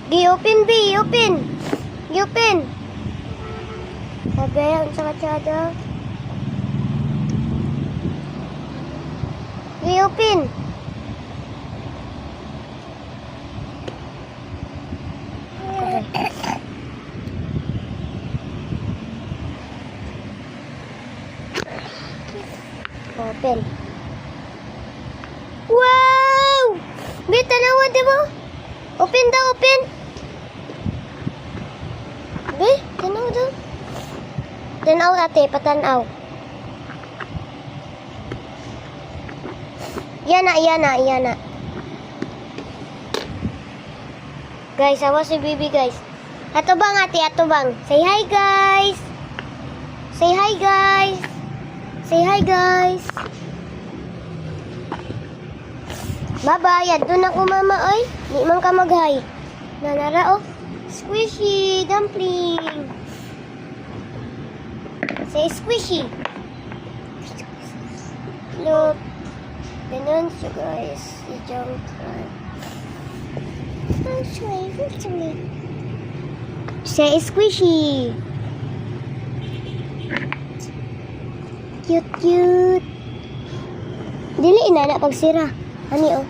Gi-open, B. Open. Gi-open. Sabi, ang sakachada. Gi-open. Open. Wow! Bi, tanawan, di ba? Open daw, open. Bi, tanaw daw. Tanaw, ate, patanaw. Yan na. Guys, awa si Bibi, guys. Ato bang, ate, ato bang? Say hi, guys. Say hi, guys. Say hi, guys. Bye-bye. Doon ako, mama, oy. Di man ka mag-hi. Nanara, oh. Squishy dumpling. Say squishy. Look. Ganun siya, guys. Si Junkrat. Say squishy. Cute. Dili inana pagsira. Ani, oh.